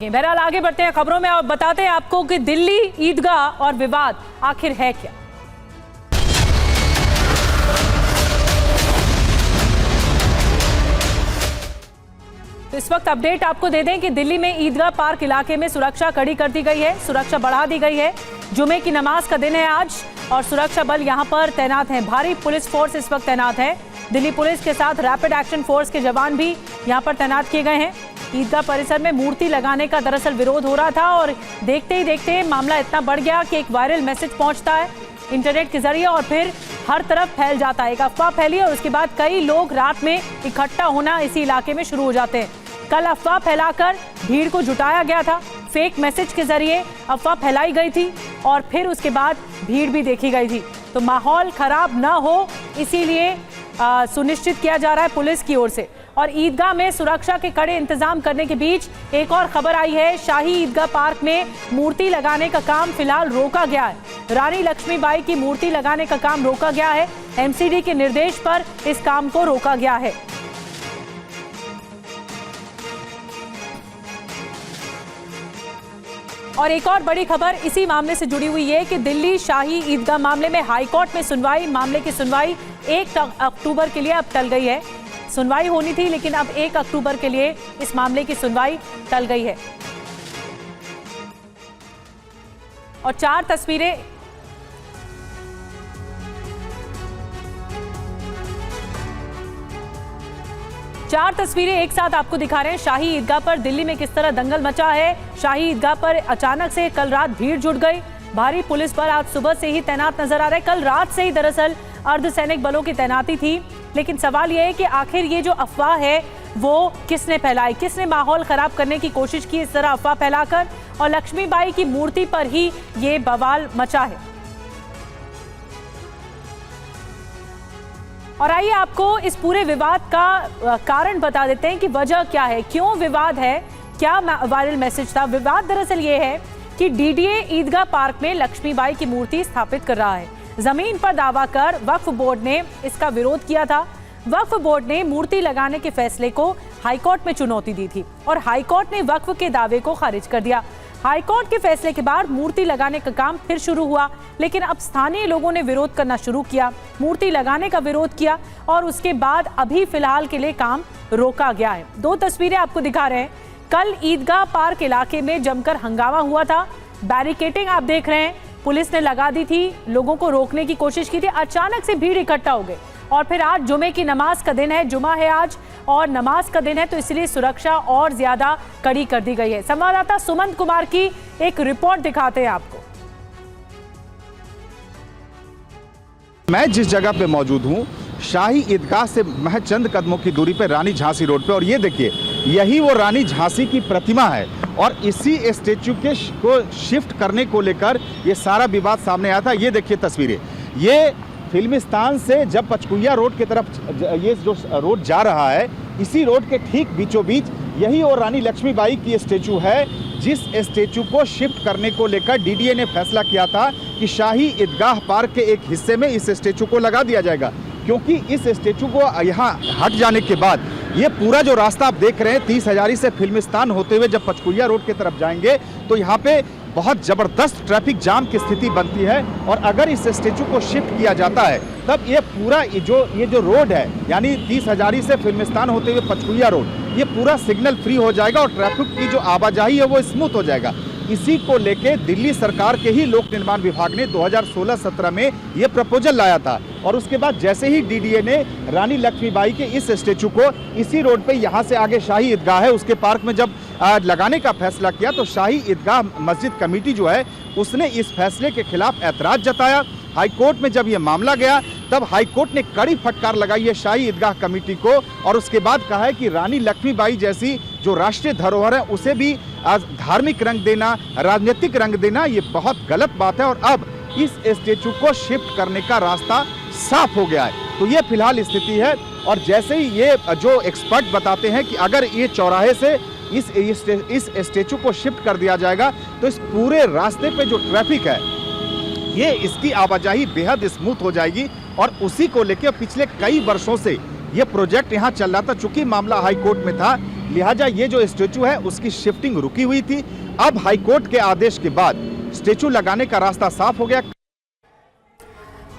बहरहाल आगे बढ़ते हैं खबरों में और बताते हैं आपको कि दिल्ली ईदगाह और विवाद आखिर है क्या। तो इस वक्त अपडेट आपको दे दें कि दिल्ली में ईदगाह पार्क इलाके में सुरक्षा कड़ी कर दी गई है, सुरक्षा बढ़ा दी गई है। जुमे की नमाज का दिन है आज और सुरक्षा बल यहां पर तैनात हैं। भारी पुलिस फोर्स इस वक्त तैनात है। दिल्ली पुलिस के साथ रैपिड एक्शन फोर्स के जवान भी यहां पर तैनात किए गए हैं। ईदगाह परिसर में मूर्ति लगाने का दरअसल विरोध हो रहा था और देखते ही देखते मामला इतना बढ़ गया कि एक वायरल मैसेज पहुंचता है इंटरनेट के जरिए और फिर हर तरफ फैल जाता है। एक अफवाह फैली और उसके बाद कई लोग रात में इकट्ठा होना इसी इलाके में शुरू हो जाते हैं। कल अफवाह फैलाकर भीड़ को जुटाया गया था, फेक मैसेज के जरिए अफवाह फैलाई गई थी और फिर उसके बाद भीड़ भी देखी गई थी। तो माहौल खराब ना हो इसीलिए सुनिश्चित किया जा रहा है पुलिस की ओर से। और ईदगाह में सुरक्षा के कड़े इंतजाम करने के बीच एक और खबर आई है। शाही ईदगाह पार्क में मूर्ति लगाने का काम फिलहाल रोका गया है। रानी लक्ष्मीबाई की मूर्ति लगाने का काम रोका गया है। एमसीडी के निर्देश पर इस काम को रोका गया है। और एक और बड़ी खबर इसी मामले से जुड़ी हुई है कि दिल्ली शाही ईदगाह मामले में हाईकोर्ट में सुनवाई, मामले की सुनवाई 1 अक्टूबर के लिए अब टल गई है। सुनवाई होनी थी लेकिन अब 1 अक्टूबर के लिए इस मामले की सुनवाई टल गई है। और 4 तस्वीरें एक साथ आपको दिखा रहे हैं। शाही ईदगाह पर दिल्ली में किस तरह दंगल मचा है। शाही ईदगाह पर अचानक से कल रात भीड़ जुट गई। भारी पुलिस बल आज सुबह से ही तैनात नजर आ रहा है। कल रात से ही दरअसल अर्धसैनिक बलों की तैनाती थी, लेकिन सवाल यह है कि आखिर ये जो अफवाह है वो किसने फैलाई, किसने माहौल खराब करने की कोशिश की इस तरह अफवाह फैलाकर, और लक्ष्मीबाई की मूर्ति पर ही ये बवाल मचा है। और आइए आपको इस पूरे विवाद का कारण बता देते हैं कि वजह क्या है, क्यों विवाद है, क्या वायरल मैसेज था। विवाद दरअसल ये है कि डीडीए ईदगाह पार्क में लक्ष्मीबाई की मूर्ति स्थापित कर रहा है। जमीन पर दावा कर वक्फ बोर्ड ने इसका विरोध किया था। वक्फ बोर्ड ने मूर्ति लगाने के फैसले को हाईकोर्ट में चुनौती दी थी और हाईकोर्ट ने वक्फ के दावे को खारिज कर दिया। हाईकोर्ट के फैसले के बाद मूर्ति लगाने का काम फिर शुरू हुआ, लेकिन अब स्थानीय लोगों ने विरोध करना शुरू किया, मूर्ति लगाने का विरोध किया और उसके बाद अभी फिलहाल के लिए काम रोका गया है। 2 तस्वीरें आपको दिखा रहे हैं। कल ईदगाह पार्क इलाके में जमकर हंगामा हुआ था। बैरिकेडिंग आप देख रहे हैं, पुलिस ने लगा दी थी, लोगों को रोकने की कोशिश की थी। अचानक से भीड़ इकट्ठा हो गई और फिर आज जुमे की नमाज का दिन है, जुमा है आज और नमाज का दिन है, तो इसलिए सुरक्षा और ज्यादा कड़ी कर दी गई है। संवाददाता सुमंत कुमार की एक रिपोर्ट दिखाते हैं आपको। मैं जिस जगह पे मौजूद हूँ शाही ईदगाह से महज चंद कदमों की दूरी पे रानी झांसी रोड पे, और ये देखिए यही वो रानी झांसी की प्रतिमा है और इसी स्टेचू को शिफ्ट करने को लेकर ये सारा विवाद सामने आया था। ये देखिए तस्वीरें, ये फिल्मिस्तान से जब पचकुइया रोड की तरफ ये जो रोड जा रहा है, इसी रोड के ठीक बीचों बीच यही और रानी लक्ष्मीबाई की स्टेचू है, जिस स्टेचू को शिफ्ट करने को लेकर डीडीए ने फैसला किया था कि शाही ईदगाह पार्क के एक हिस्से में इस स्टेचू को लगा दिया जाएगा, क्योंकि इस स्टेचू को यहाँ हट जाने के बाद ये पूरा जो रास्ता आप देख रहे हैं 30 हजारी से फिल्मिस्तान होते हुए जब पचकुइया रोड की तरफ जाएंगे तो यहाँ पे बहुत ज़बरदस्त ट्रैफिक जाम की स्थिति बनती है। और अगर इस स्टेचू को शिफ्ट किया जाता है तब ये पूरा ये जो रोड है यानी 30 हजारी से फिल्मिस्तान होते हुए पचकुइया रोड, ये पूरा सिग्नल फ्री हो जाएगा और ट्रैफिक की जो आवाजाही है वो स्मूथ हो जाएगा। इसी को लेके दिल्ली सरकार के ही लोक निर्माण विभाग ने 2016-17 में ये प्रपोजल लाया था और उसके बाद जैसे ही डीडीए ने रानी लक्ष्मीबाई के इस स्टेचू को इसी रोड पे यहाँ से आगे शाही ईदगाह है उसके पार्क में जब लगाने का फैसला किया तो शाही ईदगाह मस्जिद कमेटी जो है उसने इस फैसले के खिलाफ ऐतराज जताया। हाईकोर्ट में जब ये मामला गया तब हाईकोर्ट ने कड़ी फटकार लगाई है शाही ईदगाह कमेटी को और उसके बाद कहा है कि रानी लक्ष्मीबाई जैसी जो राष्ट्रीय धरोहर है उसे भी आज धार्मिक रंग देना, राजनीतिक रंग देना, ये बहुत गलत बात है और अब इस स्टेचू को शिफ्ट करने का रास्ता साफ हो गया है। तो ये फिलहाल स्थिति है और जैसे ही ये जो एक्सपर्ट बताते हैं कि अगर ये चौराहे से इस स्टेचू को शिफ्ट कर दिया जाएगा तो इस पूरे रास्ते पे जो ट्रैफिक है ये इसकी आवाजाही बेहद स्मूथ हो जाएगी और उसी को लेकर पिछले कई वर्षों से ये प्रोजेक्ट यहाँ चल रहा था। चूंकि मामला हाई कोर्ट में था लिहाजा ये जो स्टेचू है उसकी शिफ्टिंग रुकी हुई थी। अब हाईकोर्ट के आदेश के बाद स्टेचू लगाने का रास्ता साफ हो गया।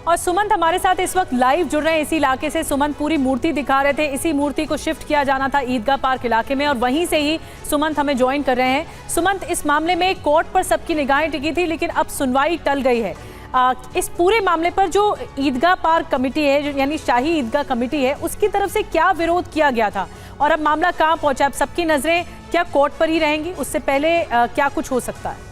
और सुमंत हमारे साथ इस वक्त लाइव जुड़ रहे हैं इसी इलाके से। सुमंत, पूरी मूर्ति दिखा रहे थे, इसी मूर्ति को शिफ्ट किया जाना था ईदगाह पार्क इलाके में और वहीं से ही सुमंत हमें ज्वाइन कर रहे हैं। सुमंत, इस मामले में कोर्ट पर सबकी निगाहें टिकी थी, लेकिन अब सुनवाई टल गई है। इस पूरे मामले पर जो ईदगाह पार्क कमेटी है, यानी शाही ईदगाह कमेटी है, उसकी तरफ से क्या विरोध किया गया था और अब मामला कहाँ पहुंचा? अब सबकी नजरें क्या कोर्ट पर ही रहेंगी? उससे पहले क्या कुछ हो सकता है?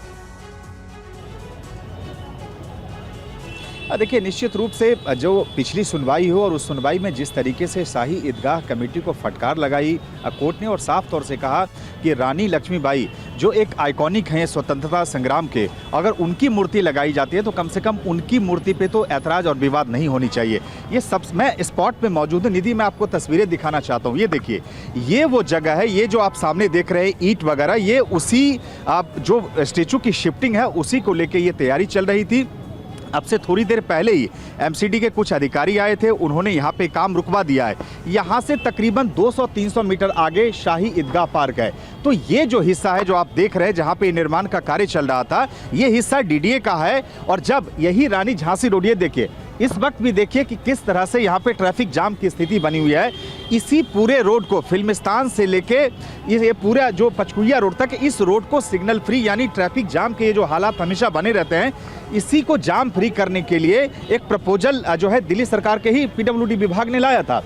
देखिए, निश्चित रूप से जो पिछली सुनवाई हो और उस सुनवाई में जिस तरीके से शाही ईदगाह कमेटी को फटकार लगाई कोर्ट ने और साफ तौर से कहा कि रानी लक्ष्मीबाई जो एक आइकॉनिक हैं स्वतंत्रता संग्राम के, अगर उनकी मूर्ति लगाई जाती है तो कम से कम उनकी मूर्ति पे तो ऐतराज और विवाद नहीं होनी चाहिए। ये सब मैं स्पॉट पे मौजूद हूँ। निधि, मैं आपको तस्वीरें दिखाना चाहता हूँ। ये देखिए, ये वो जगह है, ये जो आप सामने देख रहे हैं ईंट वगैरह, ये उसी जो स्टेचू की शिफ्टिंग है उसी को लेके ये तैयारी चल रही थी। अब से थोड़ी देर पहले ही एमसीडी के कुछ अधिकारी आए थे, उन्होंने यहाँ पे काम रुकवा दिया है। यहाँ से तकरीबन 200-300 मीटर आगे शाही ईदगाह पार्क है। तो ये जो हिस्सा है जो आप देख रहे हैं जहाँ पे निर्माण का कार्य चल रहा था, ये हिस्सा डीडीए का है। और जब यही रानी झांसी रोड, ये देखिए इस वक्त भी देखिए कि किस तरह से यहाँ पे ट्रैफिक जाम की स्थिति बनी हुई है। इसी पूरे रोड को फिल्मिस्तान से लेके ये पूरा जो पचकुइया रोड तक, इस रोड को सिग्नल फ्री यानी ट्रैफिक जाम के ये जो हालात हमेशा बने रहते हैं, इसी को जाम फ्री करने के लिए एक प्रपोजल जो है दिल्ली सरकार के ही पीडब्ल्यूडी विभाग ने लाया था।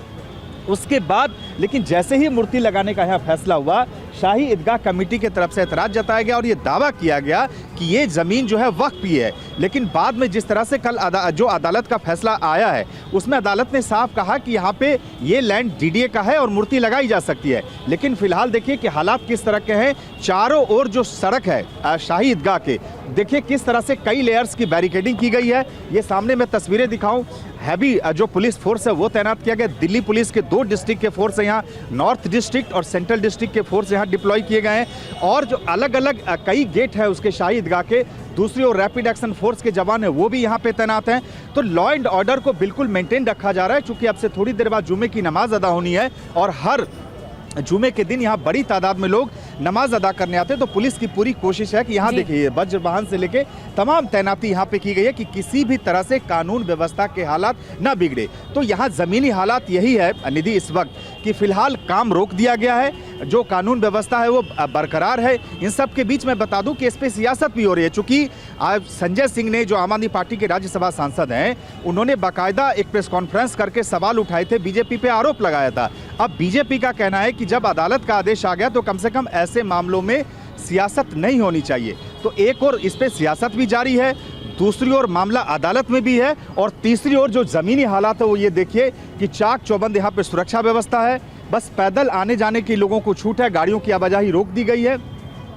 उसके बाद लेकिन जैसे ही मूर्ति लगाने का यहाँ फैसला हुआ, शाही ईदगाह कमेटी की तरफ से ऐतराज जताया गया और ये दावा किया गया कि ये ज़मीन जो है वक्फ की है। लेकिन बाद में जिस तरह से कल जो अदालत का फैसला आया है, उसमें अदालत ने साफ कहा कि यहाँ पे ये लैंड डीडीए का है और मूर्ति लगाई जा सकती है। लेकिन फिलहाल देखिए कि हालात किस तरह के हैं। चारों ओर जो सड़क है शाही ईदगाह के, देखिए किस तरह से कई लेयर्स की बैरिकेडिंग की गई है। ये सामने मैं तस्वीरें दिखाऊं, हैवी जो पुलिस फोर्स है वो तैनात किया गया। दिल्ली पुलिस के 2 डिस्ट्रिक्ट के फोर्स है यहाँ, नॉर्थ डिस्ट्रिक्ट और सेंट्रल डिस्ट्रिक्ट के फोर्स यहाँ डिप्लॉय किए गए हैं। और जो अलग अलग कई गेट है उसके शाही ईदगाह के, दूसरी ओर रैपिड एक्शन फोर्स के जवान है वो भी यहाँ पे तैनात हैं। तो लॉ एंड ऑर्डर को बिल्कुल मेंटेन रखा जा रहा है। चूंकि अब से थोड़ी देर बाद जुमे की नमाज अदा होनी है और हर जुमे के दिन यहाँ बड़ी तादाद में लोग नमाज अदा करने आते हैं। तो पुलिस की पूरी कोशिश है कि यहाँ देखिए वज्र वाहन से लेके तमाम तैनाती यहाँ पे की गई है कि किसी भी तरह से कानून व्यवस्था के हालात ना बिगड़े। तो यहाँ ज़मीनी हालात यही है निधि इस वक्त कि फिलहाल काम रोक दिया गया है, जो कानून व्यवस्था है वो बरकरार है। इन सब के बीच मैं बता दूं कि इस पर सियासत भी हो रही है। चूँकि आज संजय सिंह ने, जो आम आदमी पार्टी के राज्यसभा सांसद हैं, उन्होंने बाकायदा एक प्रेस कॉन्फ्रेंस करके सवाल उठाए थे, बीजेपी पे आरोप लगाया था। अब बीजेपी का कहना है कि जब अदालत का आदेश आ गया तो कम से कम ऐसे मामलों में सियासत नहीं होनी चाहिए। तो एक और इस पे सियासत भी जारी है, दूसरी ओर मामला अदालत में भी है और तीसरी ओर जो ज़मीनी हालात है वो ये देखिए कि चाक चौबंद यहाँ पे सुरक्षा व्यवस्था है। बस पैदल आने जाने की लोगों को छूट है, गाड़ियों की आवाजाही रोक दी गई है।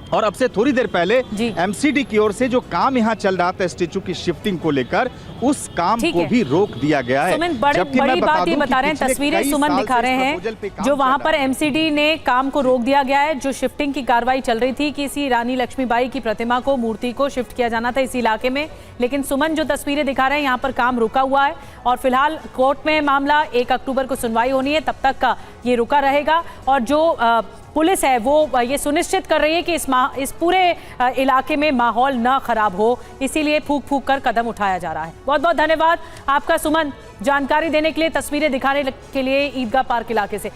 और अब से थोड़ी देर पहले एमसीडी की ओर से जो काम यहाँ चल रहा था स्टेचू की शिफ्टिंग को लेकर, उस काम को भी रोक दिया गया है। बड़ी बात ये बता रहे हैं, तस्वीरें सुमन दिखा रहे हैं जो वहां पर एमसीडी ने काम को रोक दिया गया है। जो शिफ्टिंग की कार्रवाई चल रही थी कि इसी रानी लक्ष्मीबाई की प्रतिमा को, मूर्ति को शिफ्ट किया जाना था इस इलाके में, लेकिन सुमन जो तस्वीरें दिखा रहे हैं यहाँ पर काम रुका हुआ है और फिलहाल कोर्ट में मामला 1 अक्टूबर को सुनवाई होनी है, तब तक का ये रुका रहेगा। और जो पुलिस है वो ये सुनिश्चित कर रही है कि इस पूरे इलाके में माहौल ना खराब हो, इसीलिए फूंक फूंक कर कदम उठाया जा रहा है। बहुत बहुत धन्यवाद आपका सुमन, जानकारी देने के लिए, तस्वीरें दिखाने के लिए ईदगाह पार्क इलाके से।